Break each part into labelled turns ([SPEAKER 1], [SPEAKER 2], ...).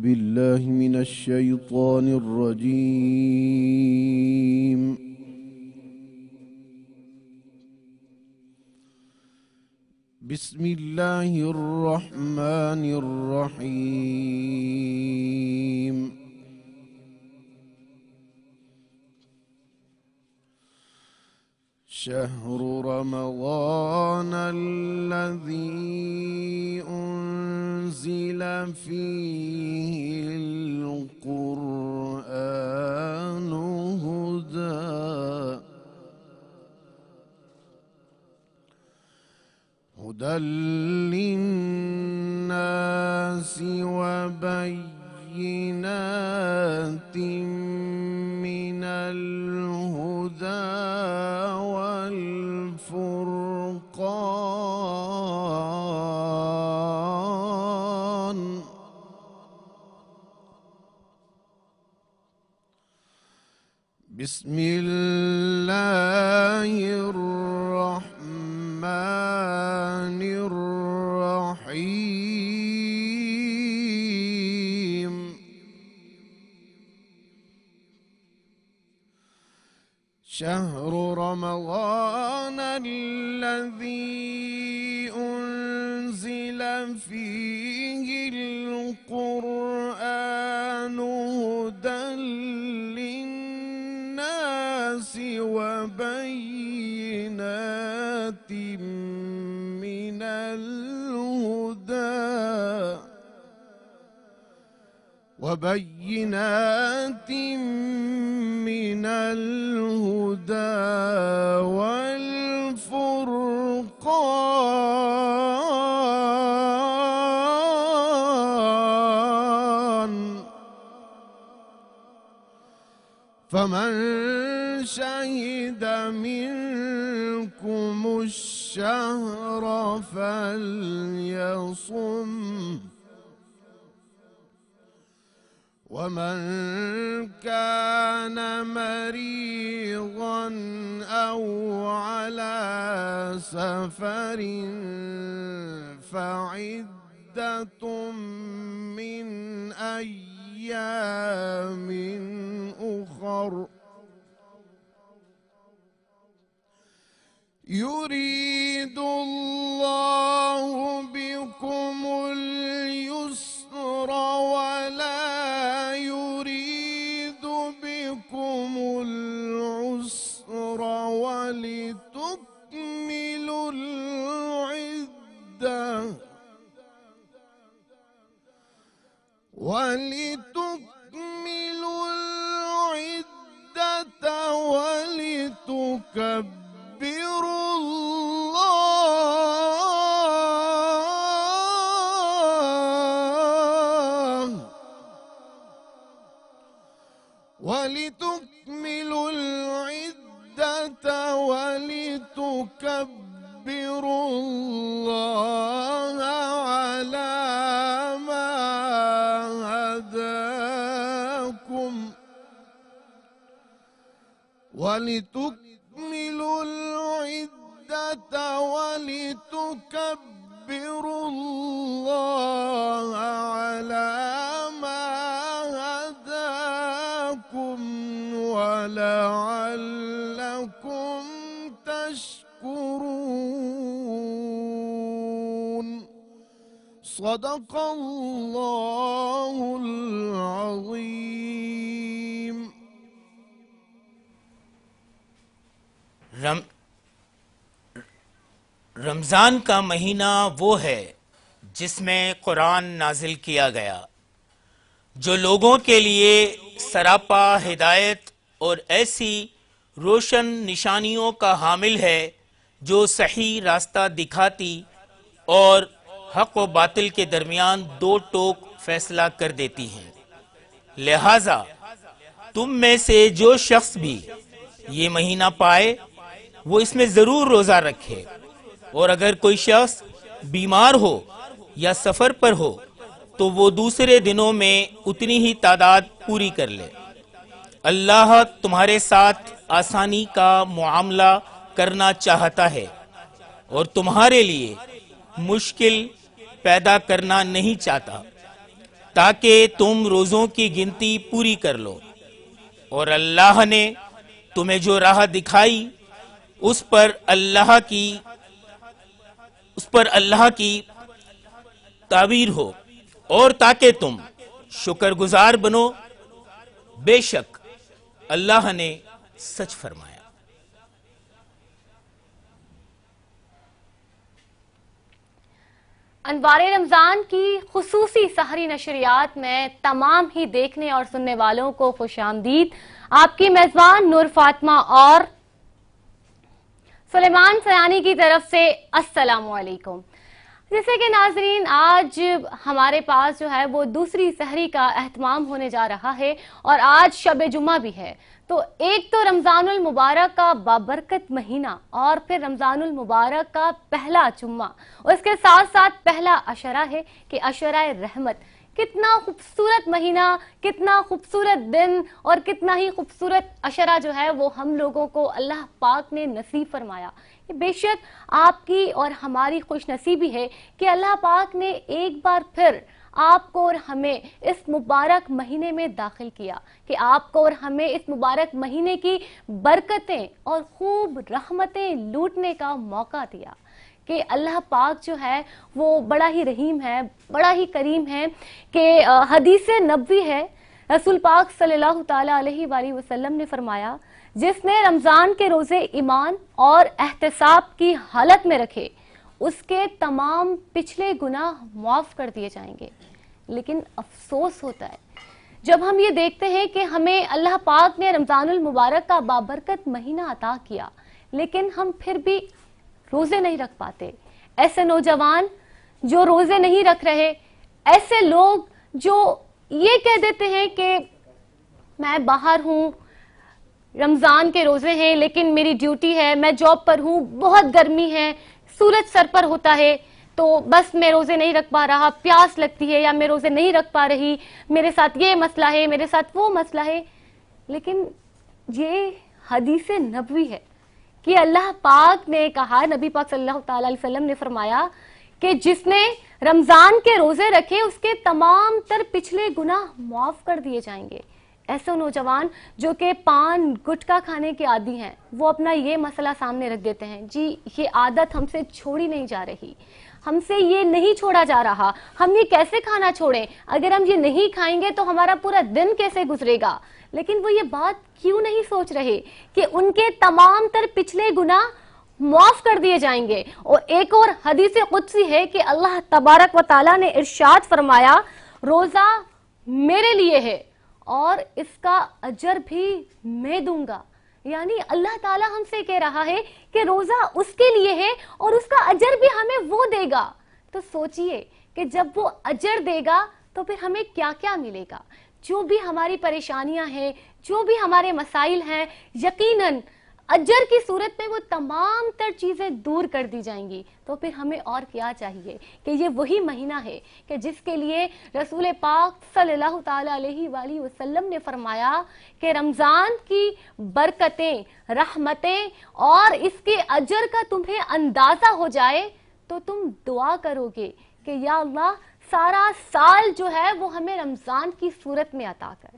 [SPEAKER 1] بالله من الشيطان الرجيم. بسم الله الرحمن الرحيم. شهر رمضان الذي أنزل فيه القرآن هدى للناس وبينات من الهدى والفرقان. بسم الله الرحمن الرحيم. شهر رمضان الذي أنزل فيه القرآن هدى للناس وبينات من الهدى والفرقان. فمن شهد منكم الشهر فليصم، ومن كان مريضا أو على سفر فعدة من أيام أخر. يريد الله بكم اليسر ولا يريد بكم العسر ولتكملوا العدة ولتكبروا الله على ما هداكم ولتكملوا العدة ولتكبروا الله على ما هداكم ولعلكم تشكرون. صدق الله العظيم.
[SPEAKER 2] رمضان کا مہینہ وہ ہے جس میں قرآن نازل کیا گیا، جو لوگوں کے لیے سراپا ہدایت اور ایسی روشن نشانیوں کا حامل ہے جو صحیح راستہ دکھاتی اور حق و باطل کے درمیان دو ٹوک فیصلہ کر دیتی ہیں۔ لہٰذا تم میں سے جو شخص بھی یہ مہینہ پائے وہ اس میں ضرور روزہ رکھے، اور اگر کوئی شخص بیمار ہو یا سفر پر ہو تو وہ دوسرے دنوں میں اتنی ہی تعداد پوری کر لے۔ اللہ تمہارے ساتھ آسانی کا معاملہ کرنا چاہتا ہے اور تمہارے لیے مشکل پیدا کرنا نہیں چاہتا۔ تاکہ تم روزوں کی گنتی پوری کر لو، اور اللہ نے تمہیں جو راہ دکھائی اس پر اللہ کی تعبیر ہو، اور تاکہ تم شکر گزار بنو، بے شک اللہ نے سچ فرمایا۔
[SPEAKER 3] انوار رمضان کی خصوصی سحری نشریات میں تمام ہی دیکھنے اور سننے والوں کو خوش آمدید۔ آپ کی میزبان نور فاطمہ اور سلیمان سیانی کی طرف سے السلام علیکم۔ جیسے کہ ناظرین، آج ہمارے پاس جو ہے وہ دوسری سحری کا اہتمام ہونے جا رہا ہے، اور آج شب جمعہ بھی ہے۔ تو ایک تو رمضان المبارک کا بابرکت مہینہ، اور پھر رمضان المبارک کا پہلا جمعہ، اور اس کے ساتھ ساتھ پہلا عشرہ ہے کہ عشرہ رحمت۔ کتنا خوبصورت مہینہ، کتنا خوبصورت دن، اور کتنا ہی خوبصورت عشرہ جو ہے وہ ہم لوگوں کو اللہ پاک نے نصیب فرمایا۔ بے شک آپ کی اور ہماری خوش نصیبی ہے کہ اللہ پاک نے ایک بار پھر آپ کو اور ہمیں اس مبارک مہینے میں داخل کیا، کہ آپ کو اور ہمیں اس مبارک مہینے کی برکتیں اور خوب رحمتیں لوٹنے کا موقع دیا۔ کہ اللہ پاک جو ہے وہ بڑا ہی رحیم ہے، بڑا ہی کریم ہے، کہ حدیث نبوی ہے، رسول پاک صلی اللہ تعالیٰ علیہ وآلہ وسلم نے فرمایا، جس نے رمضان کے روزے ایمان اور احتساب کی حالت میں رکھے، اس کے تمام پچھلے گناہ معاف کر دیے جائیں گے۔ لیکن افسوس ہوتا ہے جب ہم یہ دیکھتے ہیں کہ ہمیں اللہ پاک نے رمضان المبارک کا بابرکت مہینہ عطا کیا، لیکن ہم پھر بھی روزے نہیں رکھ پاتے۔ ایسے نوجوان جو روزے نہیں رکھ رہے، ایسے لوگ جو یہ کہہ دیتے ہیں کہ میں باہر ہوں، رمضان کے روزے ہیں لیکن میری ڈیوٹی ہے، میں جاب پر ہوں، بہت گرمی ہے، سورج سر پر ہوتا ہے، تو بس میں روزے نہیں رکھ پا رہا، پیاس لگتی ہے، یا میں روزے نہیں رکھ پا رہی، میرے ساتھ یہ مسئلہ ہے، میرے ساتھ وہ مسئلہ ہے۔ لیکن یہ حدیث نبوی ہے کہ اللہ پاک نے کہا، نبی پاک صلی اللہ تعالی علیہ وسلم نے فرمایا کہ جس نے رمضان کے روزے رکھے اس کے تمام تر پچھلے گناہ معاف کر دیے جائیں گے۔ ایسے نوجوان جو کہ پان گٹکا کھانے کے عادی ہیں، وہ اپنا یہ مسئلہ سامنے رکھ دیتے ہیں، جی یہ عادت ہم سے چھوڑی نہیں جا رہی، ہم سے یہ نہیں چھوڑا جا رہا، ہم یہ کیسے کھانا چھوڑیں؟ اگر ہم یہ نہیں کھائیں گے تو ہمارا پورا دن کیسے گزرے گا؟ لیکن وہ یہ بات کیوں نہیں سوچ رہے کہ ان کے تمام تر پچھلے گناہ معاف کر دیے جائیں گے۔ اور ایک اور حدیث قدسی ہے کہ اللہ تبارک و تعالیٰ نے ارشاد فرمایا، روزہ میرے لیے ہے اور اس کا اجر بھی میں دوں گا۔ یعنی اللہ تعالیٰ ہم سے کہہ رہا ہے کہ روزہ اس کے لیے ہے اور اس کا اجر بھی ہمیں وہ دے گا۔ تو سوچئے کہ جب وہ اجر دے گا تو پھر ہمیں کیا کیا ملے گا۔ جو بھی ہماری پریشانیاں ہیں، جو بھی ہمارے مسائل ہیں، یقیناً اجر کی صورت میں وہ تمام تر چیزیں دور کر دی جائیں گی۔ تو پھر ہمیں اور کیا چاہیے کہ یہ وہی مہینہ ہے کہ جس کے لیے رسول پاک صلی اللہ تعالیٰ علیہ وآلہ وسلم نے فرمایا کہ رمضان کی برکتیں، رحمتیں اور اس کے اجر کا تمہیں اندازہ ہو جائے تو تم دعا کرو گے کہ یا اللہ سارا سال جو ہے وہ ہمیں رمضان کی صورت میں عطا کر۔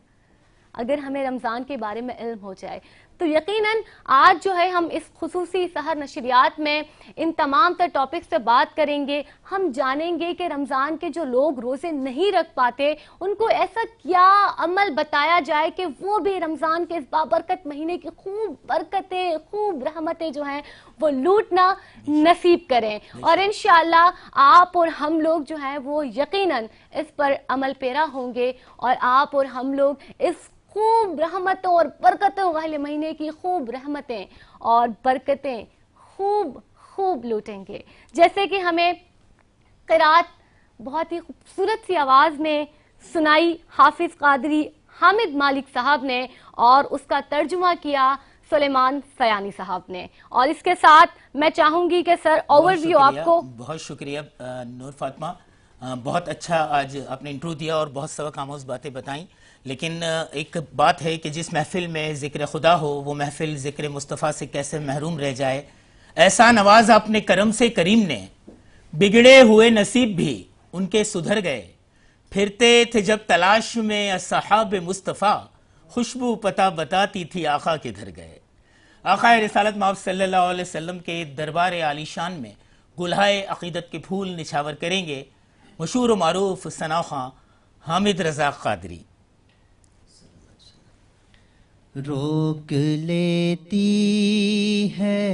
[SPEAKER 3] اگر ہمیں رمضان کے بارے میں علم ہو جائے تو یقیناً آج جو ہے ہم اس خصوصی سحر نشریات میں ان تمام تر ٹاپکس سے بات کریں گے۔ ہم جانیں گے کہ رمضان کے جو لوگ روزے نہیں رکھ پاتے ان کو ایسا کیا عمل بتایا جائے کہ وہ بھی رمضان کے اس بابرکت مہینے کی خوب برکتیں، خوب رحمتیں جو ہیں وہ لوٹنا نصیب کریں، اور انشاءاللہ آپ اور ہم لوگ جو ہیں وہ یقیناً اس پر عمل پیرا ہوں گے، اور آپ اور ہم لوگ اس خوب رحمتوں اور برکتوں والے مہینے کی خوب رحمتیں اور برکتیں خوب لوٹیں گے۔ جیسے کہ ہمیں قرات بہت ہی خوبصورت سی آواز میں سنائی حافظ قادری حامد مالک صاحب نے، اور اس کا ترجمہ کیا سلیمان سیانی صاحب نے، اور اس کے ساتھ میں چاہوں گی کہ سر اوور ویو آپ کو۔
[SPEAKER 2] بہت شکریہ نور فاطمہ، بہت اچھا آج آپ نے انٹرو دیا اور بہت سبق آموز باتیں بتائیں۔ لیکن ایک بات ہے کہ جس محفل میں ذکر خدا ہو وہ محفل ذکر مصطفیٰ سے کیسے محروم رہ جائے۔ ایسا نواز اپنے کرم سے کریم نے، بگڑے ہوئے نصیب بھی ان کے سدھر گئے، پھرتے تھے جب تلاش میں اصحاب مصطفیٰ، خوشبو پتہ بتاتی تھی آقا کے گھر گئے۔ آقا رسالت مآب صلی اللہ علیہ وسلم کے دربار عالی شان میں گلہائے عقیدت کے پھول نچھاور کریں گے مشہور و معروف ثنا خواں حامد رضا قادری۔
[SPEAKER 4] روک لیتی ہے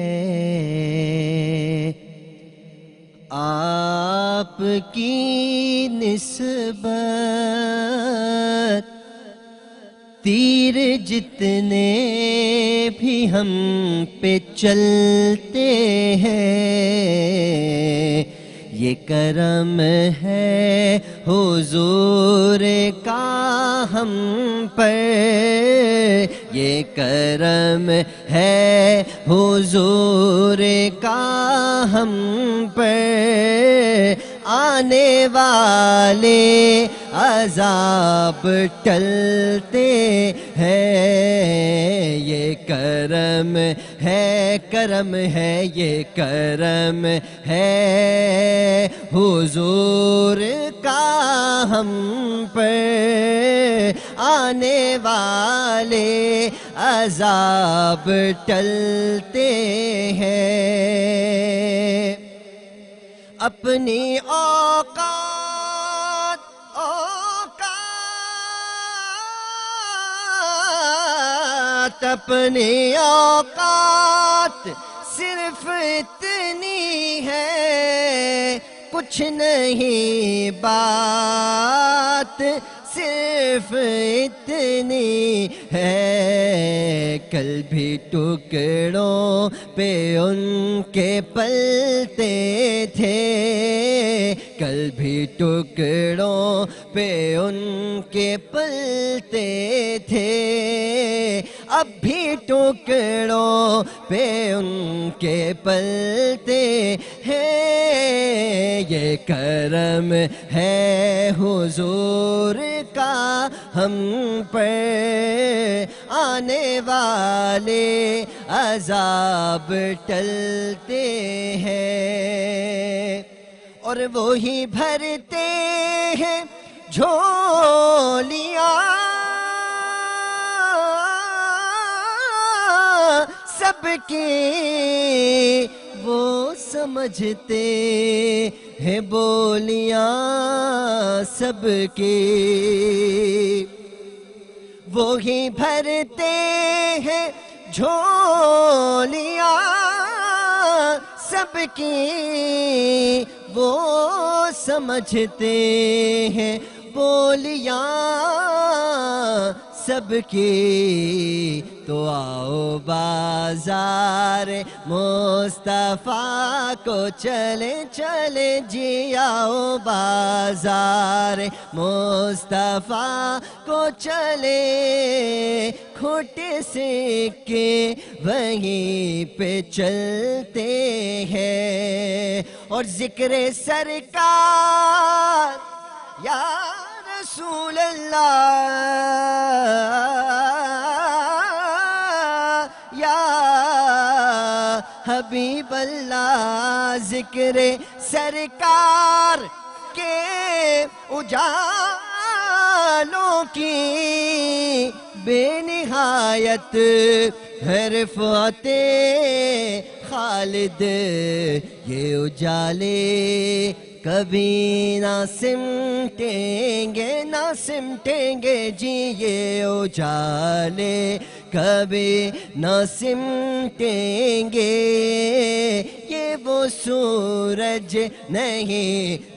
[SPEAKER 4] آپ کی نسبت، تیر جتنے بھی ہم پہ چلتے ہیں، یہ کرم ہے حضور کا ہم پر، یہ کرم ہے حضور کا ہم پر، آنے والے عذاب ٹلتے ہیں، یہ کرم ہے، کرم ہے، یہ کرم ہے حضور کا ہم پر، آنے والے عذاب ٹلتے ہیں۔ اپنی اپنی اوقات صرف اتنی ہے، کچھ نہیں بات صرف اتنی ہے، کل بھی ٹکڑوں پہ ان کے پلتے تھے، کل بھی ٹکڑوں پہ ان کے پلتے تھے، اب بھی ٹکڑوں پہ ان کے پلتے ہیں، یہ کرم ہے حضور کا ہم پر، آنے والے عذاب ٹلتے ہیں، اور وہی بھرتے ہیں جھولیاں سب کی، وہ سمجھتے ہیں بولیاں سب کی، وہی بھرتے ہیں جھولیاں سب کی، وہ سمجھتے ہیں بولیاں سب کی، تو آؤ بازار مصطفیٰ کو چلے چلے جی، آؤ بازار مصطفیٰ کو چلے، کھوٹے سکے وہیں پہ چلتے ہیں، اور ذکر سرکار یا رسول اللہ یا حبیب اللہ، ذکر سرکار کے اجالوں کی بے نہایت ہے رفعت خالد، یہ اجالے کبھی نہ سمٹیں گے، نہ سمٹیں گے جی، یہ اجالے کبھی نہ سمٹیں گے، یہ وہ سورج نہیں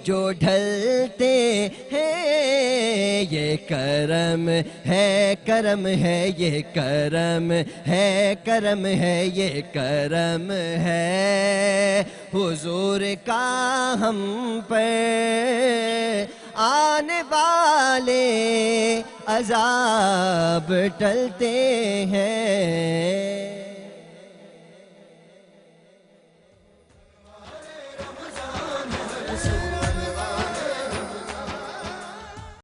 [SPEAKER 4] جو ڈھلتے ہیں، یہ کرم ہے، کرم ہے، یہ کرم ہے، کرم ہے، یہ کرم ہے حضور کا ہم پر، آنے والے عذاب ٹلتے ہیں۔